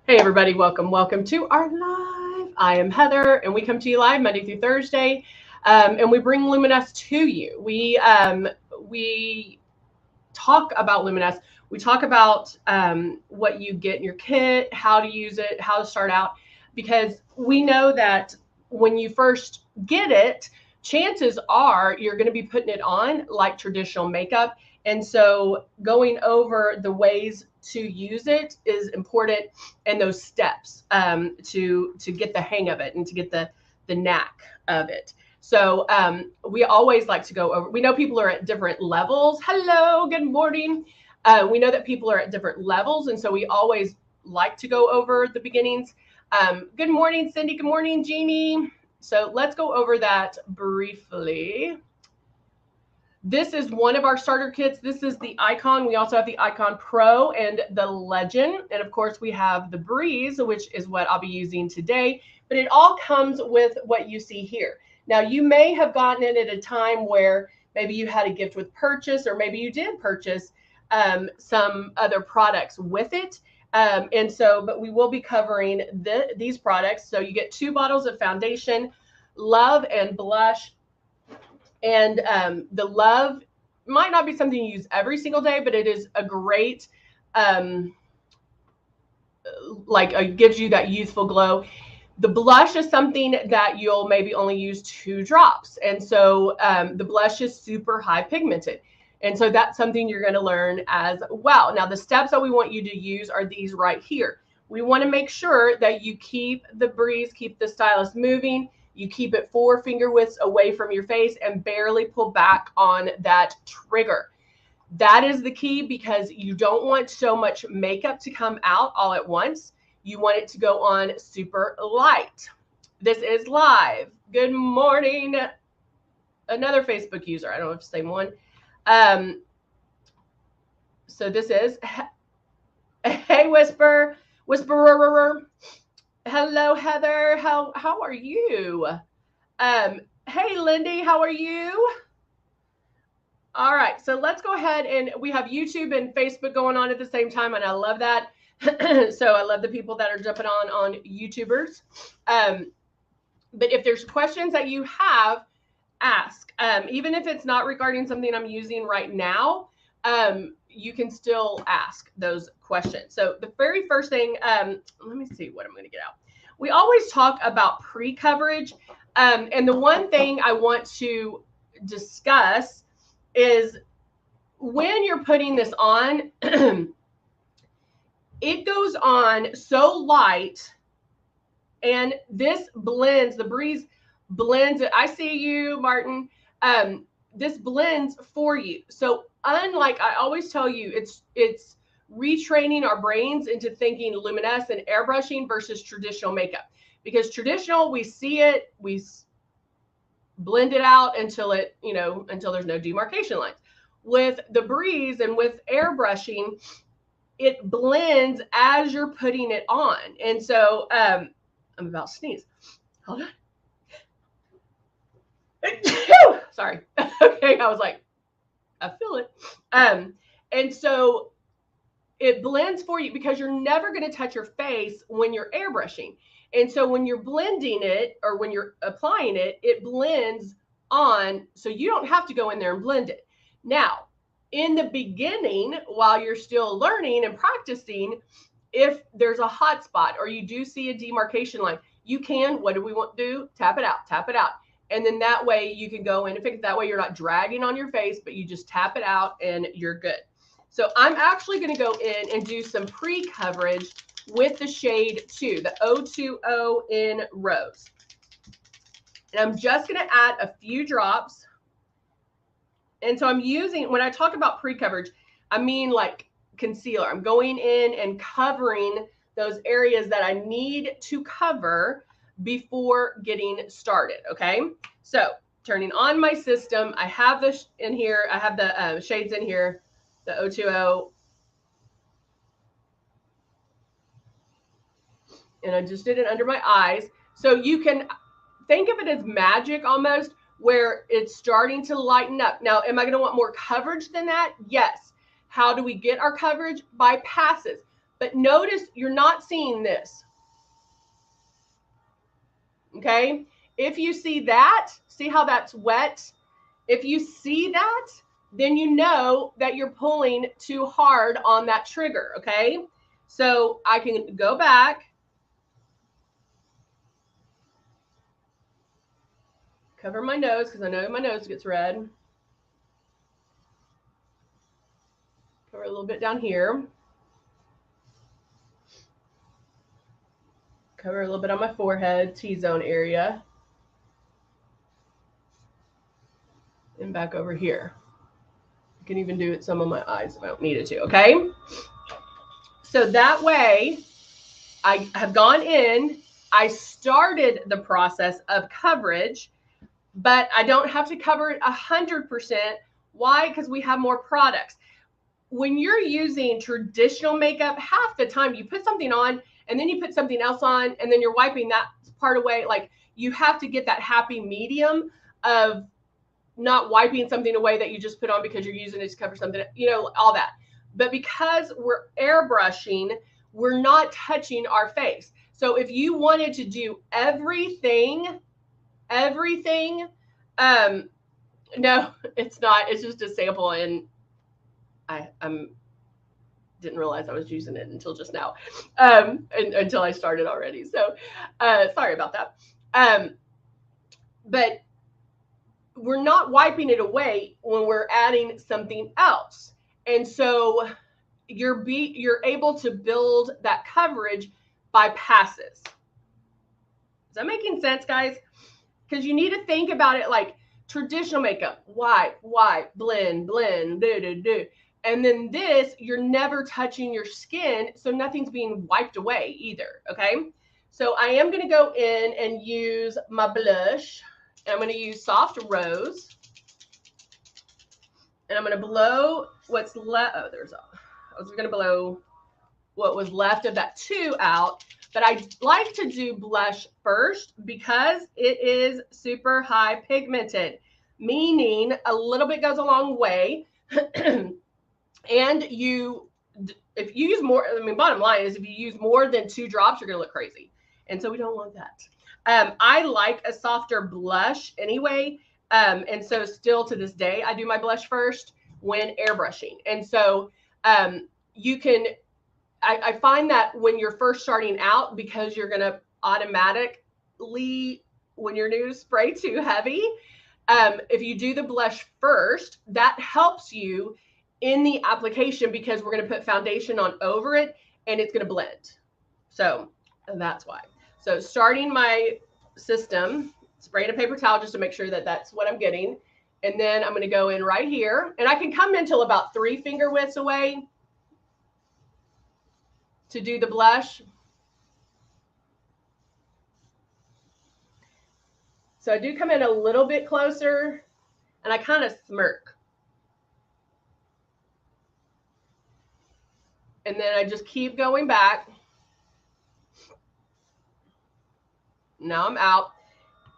Hey everybody, welcome to our live. I am Heather, and we come to you live Monday through Thursday, and we bring Luminess to you. We talk about Luminess. We talk about what you get in your kit, how to use it, how to start out, because we know that when you first get it, chances are you're going to be putting it on like traditional makeup. And so going over the ways to use it is important, and those steps to get the hang of it and to get the knack of it. So we always like to go over. We know people are at different levels. Hello, good morning. We know that people are at different levels, and so we always like to go over the beginnings. Good morning, Cindy. Good morning, Jeannie. So let's go over that briefly. This is one of our starter kits. This is the Icon. We also have the Icon Pro and the Legend. And of course, we have the Breeze, which is what I'll be using today. But it all comes with what you see here. Now, you may have gotten it at a time where maybe you had a gift with purchase, or maybe you did purchase some other products with it. But we will be covering these products. So you get 2 bottles of foundation, Love and Blush. And the Love might not be something you use every single day, but it is a great, gives you that youthful glow. The Blush is something that you'll maybe only use 2 drops. And so the Blush is super high pigmented. And so that's something you're going to learn as well. Now, the steps that we want you to use are these right here. We want to make sure that you keep the Breeze, keep the stylus moving. You keep it 4 finger widths away from your face and barely pull back on that trigger. That is the key, because you don't want so much makeup to come out all at once. You want it to go on super light. This is live. Good morning. Another Facebook user. I don't know if it's the same one. So this is, hey, Whisperer. Hello, Heather. How are you? Hey, Lindy, how are you? All right, so let's go ahead, and we have YouTube and Facebook going on at the same time, and I love that. So I love the people that are jumping on YouTubers. But if there's questions that you have, ask. Even if it's not regarding something I'm using right now, you can still ask those questions. So the very first thing, let me see what I'm going to get out. We always talk about pre-coverage. And the one thing I want to discuss is when you're putting this on, it goes on so light, and this blends, the Breeze blends it. I see you, Martin. This blends for you. So unlike, I always tell you, it's retraining our brains into thinking Luminess and airbrushing versus traditional makeup. Because traditional, we see it, we blend it out until it, until there's no demarcation lines. With the Breeze and with airbrushing, it blends as you're putting it on. And so I'm about to sneeze. Hold on. Sorry. Okay, I was like, I feel it. And so it blends for you, because you're never going to touch your face when you're airbrushing. And so when you're blending it, or when you're applying it, it blends on, so you don't have to go in there and blend it. Now, in the beginning, while you're still learning and practicing, if there's a hot spot or you do see a demarcation line, you can, what do we want to do? Tap it out. And then that way you can go in and fix it. That way you're not dragging on your face, but you just tap it out and you're good. So I'm actually going to go in and do some pre-coverage with the shade 2, the 020 in Rose. And I'm just going to add a few drops. And so I'm using, when I talk about pre-coverage, I mean like concealer. I'm going in and covering those areas that I need to cover before getting started. Okay, so turning on my system, I have this in here. I have the shades in here, the 020, and I just did it under my eyes. So you can think of it as magic almost, where it's starting to lighten up. Now, am I going to want more coverage than that? Yes. How do we get our coverage? By passes. But notice you're not seeing this. Okay? If you see that, see how that's wet? If you see that, then you know that you're pulling too hard on that trigger, okay? So I can go back. Cover my nose because I know my nose gets red. Cover a little bit down here. Cover a little bit on my forehead, T-zone area. And back over here. I can even do it some of my eyes if I don't need it to, okay? So that way, I have gone in, I started the process of coverage, but I don't have to cover it 100%. Why? Because we have more products. When you're using traditional makeup, half the time you put something on and then you put something else on and then you're wiping that part away. Like you have to get that happy medium of not wiping something away that you just put on because you're using it to cover something, you know, all that. But because we're airbrushing, we're not touching our face. So if you wanted to do everything, no, it's not. It's just a sample, and I didn't realize I was using it until just now, until I started already. So sorry about that. But we're not wiping it away when we're adding something else. And so you're able to build that coverage by passes. Is that making sense, guys? Because you need to think about it like traditional makeup. Wipe, blend, do. And then this, you're never touching your skin, so nothing's being wiped away either, okay? So I am going to go in and use my blush. And I'm going to use Soft Rose. And I'm going to blow what's left. Oh, I was going to blow what was left of that 2 out. But I like to do blush first because it is super high pigmented, meaning a little bit goes a long way. And if you use more, I mean, bottom line is if you use more than 2 drops, you're going to look crazy. And so we don't want that. I like a softer blush anyway. And so still to this day, I do my blush first when airbrushing. And so you can, I find that when you're first starting out, because you're going to automatically, when you're new, spray too heavy. If you do the blush first, that helps you in the application because we're going to put foundation on over it and it's going to blend. So that's why. So starting my system, spraying a paper towel just to make sure that that's what I'm getting. And then I'm going to go in right here. And I can come until about 3 finger widths away to do the blush. So I do come in a little bit closer and I kind of smirk. And then I just keep going back. Now I'm out.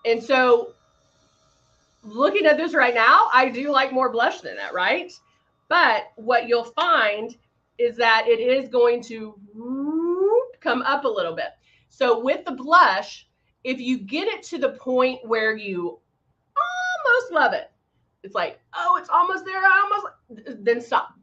And so looking at this right now, I do like more blush than that, right? But what you'll find is that it is going to come up a little bit. So with the blush, if you get it to the point where you almost love it, it's like, oh, it's almost there, then stop.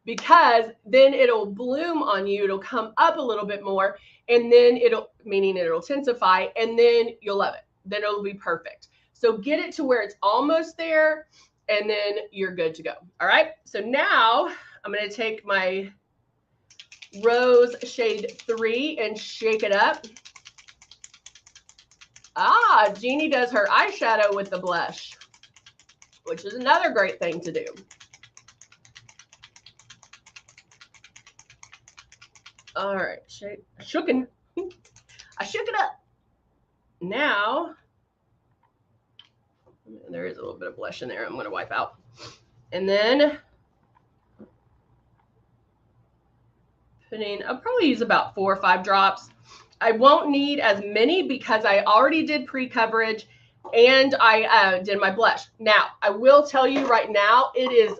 Because then it'll bloom on you, it'll come up a little bit more, and then it'll intensify, and then you'll love it. Then it'll be perfect. So get it to where it's almost there, and then you're good to go. All right, so now I'm going to take my Rose Shade 3 and shake it up. Jeannie does her eyeshadow with the blush, which is another great thing to do. All right, I shook it up. Now, there is a little bit of blush in there I'm going to wipe out. And then I'll probably use about 4 or 5 drops. I won't need as many because I already did pre-coverage and I did my blush. Now, I will tell you right now, it is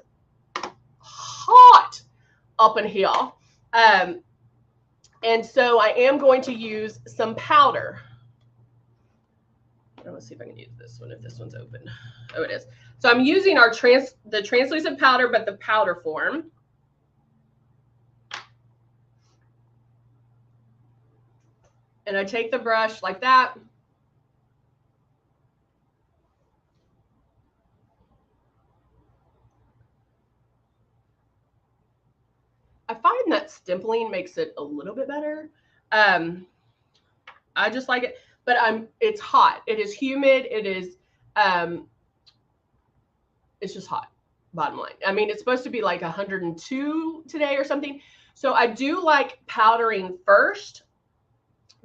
hot up in here. And so I am going to use some powder. Let's see if I can use this one, if this one's open. Oh, it is. So I'm using the translucent powder, but the powder form. And I take the brush like that. I find that stippling makes it a little bit better. I just like it, but it's hot. It is humid. It is, it's just hot, bottom line. I mean, it's supposed to be like 102 today or something. So I do like powdering first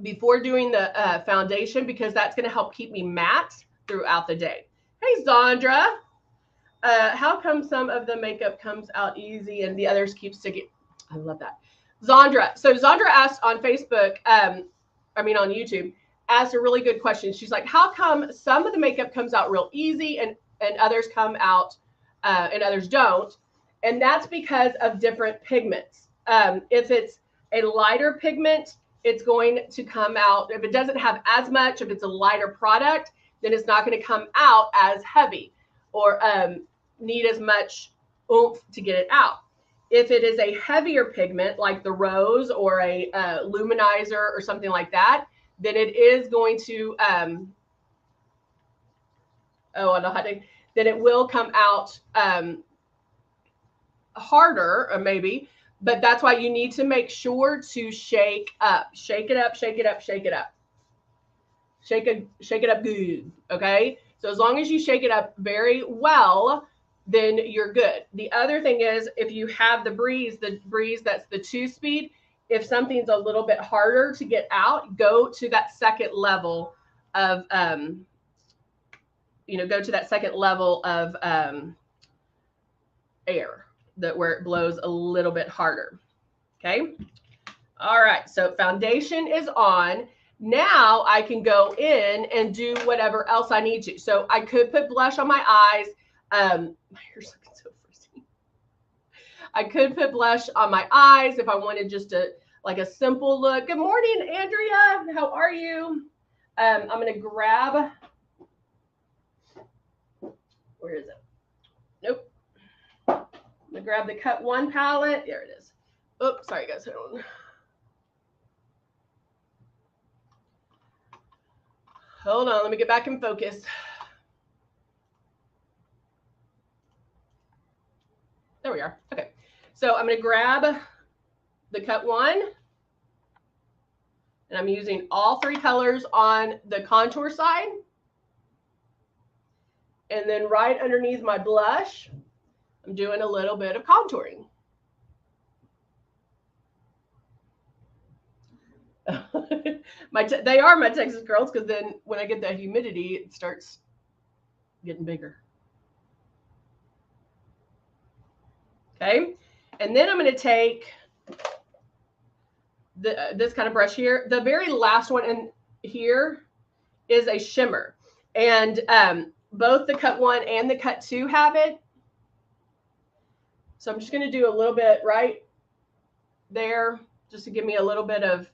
before doing the foundation, because that's going to help keep me matte throughout the day. Hey, Zandra. How come some of the makeup comes out easy and the others keep sticking? I love that. Zandra. So Zandra asked on Facebook, on YouTube, asked a really good question. She's like, how come some of the makeup comes out real easy and others come out and others don't? And that's because of different pigments. If it's a lighter pigment, it's going to come out. If it doesn't have as much, if it's a lighter product, then it's not going to come out as heavy or need as much oomph to get it out. If it is a heavier pigment like the rose or a luminizer or something like that, then it is going to, then it will come out harder, or maybe, but that's why you need to make sure to shake it up, shake it up. Shake it up good, okay? So as long as you shake it up very well, then you're good. The other thing is, if you have the breeze that's the 2-speed, if something's a little bit harder to get out, go to that second level of air, that where it blows a little bit harder. Okay. All right. So foundation is on. Now I can go in and do whatever else I need to. So I could put blush on my eyes. My hair's looking so frizzy. I could put blush on my eyes if I wanted just a simple look. Good morning, Andrea. How are you? I'm going to grab, where is it? Nope. I'm going to grab the Cut 1 palette. There it is. Oops, sorry guys. Hold on. Hold on, let me get back in focus. There we are. Okay. So I'm going to grab the Cut 1. And I'm using all 3 colors on the contour side. And then right underneath my blush, I'm doing a little bit of contouring. They are my Texas curls, because then when I get that humidity, it starts getting bigger. Okay. And then I'm going to take this kind of brush here. The very last one in here is a shimmer. And both the Cut 1 and the Cut 2 have it. So I'm just going to do a little bit right there, just to give me a little bit of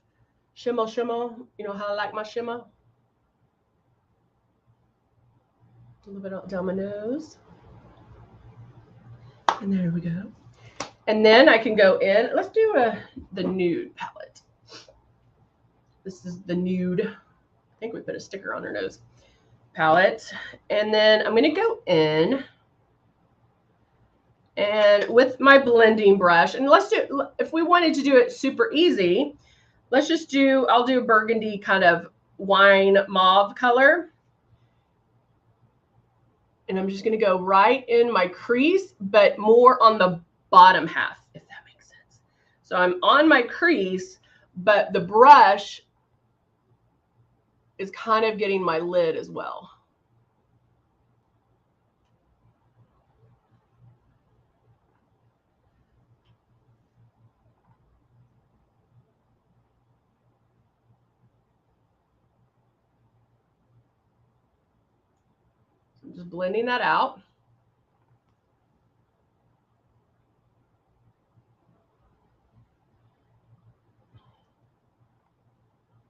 shimmer. You know how I like my shimmer. A little bit down my nose. And there we go. And then I can go in. Let's do the nude palette. This is the nude. I think we put a sticker on her nose palette. And then I'm going to go in and with my blending brush. And let's do, if we wanted to do it super easy, let's just do, I'll do a burgundy kind of wine mauve color. And I'm just going to go right in my crease, but more on the bottom half, if that makes sense. So I'm on my crease, but the brush is kind of getting my lid as well. I'm just blending that out.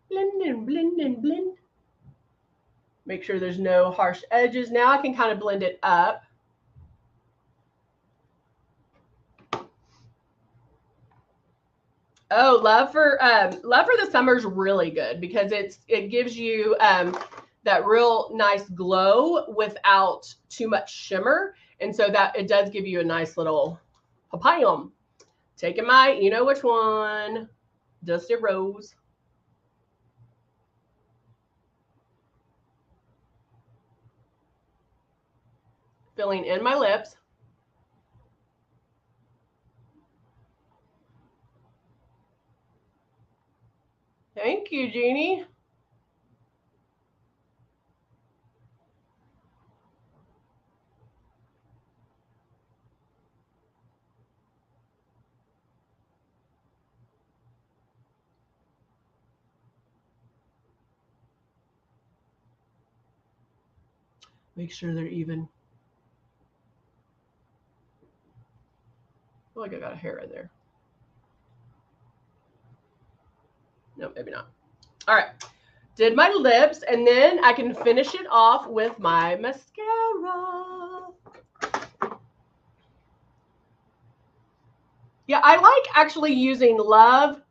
Blend and blend and blend. Make sure there's no harsh edges. Now I can kind of blend it up. Oh, love for the summer is really good because it gives you that real nice glow without too much shimmer, and so that it does give you a nice little papillon. Taking my, you know which one, Dusted Rose. Filling in my lips. Thank you, Jeannie. Make sure they're even. I feel like I got a hair in there. No, maybe not. All right. Did my lips, and then I can finish it off with my mascara. Yeah, I like actually using Love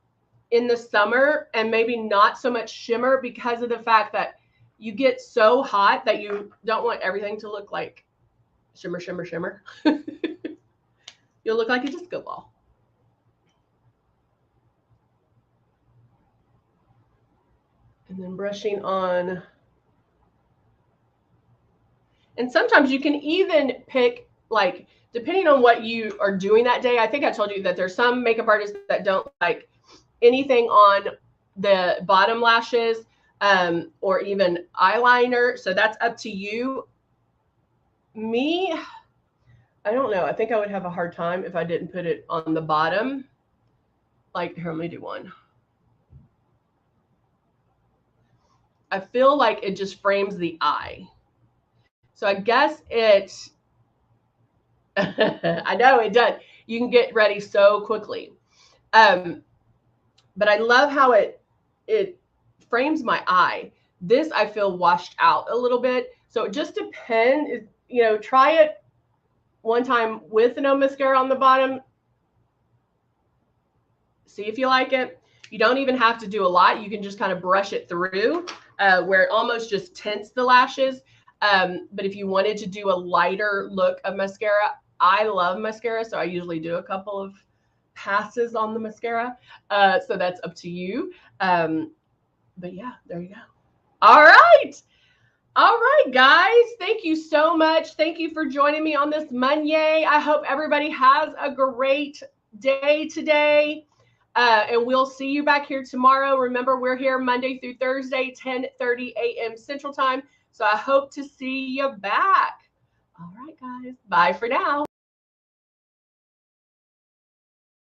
in the summer and maybe not so much shimmer because of the fact that you get so hot that you don't want everything to look like shimmer, shimmer, shimmer. You'll look like a disco ball. And then brushing on. And sometimes you can even pick, like, depending on what you are doing that day. I think I told you that there's some makeup artists that don't like anything on the bottom lashes or even eyeliner. So that's up to you. Me, I don't know. I think I would have a hard time if I didn't put it on the bottom. Like, here, let me do one. I feel like it just frames the eye. So I guess it, I know it does. You can get ready so quickly. But I love how it frames my eye. This I feel washed out a little bit. So it just depends, you know, try it one time with no mascara on the bottom. See if you like it. You don't even have to do a lot. You can just kind of brush it through where it almost just tints the lashes. But if you wanted to do a lighter look of mascara, I love mascara, so I usually do a couple of passes on the mascara. So that's up to you. But yeah, there you go. All right. All right, guys. Thank you so much. Thank you for joining me on this Monday. I hope everybody has a great day today. And we'll see you back here tomorrow. Remember, we're here Monday through Thursday, 10:30 a.m. Central Time. So I hope to see you back. All right, guys. Bye for now.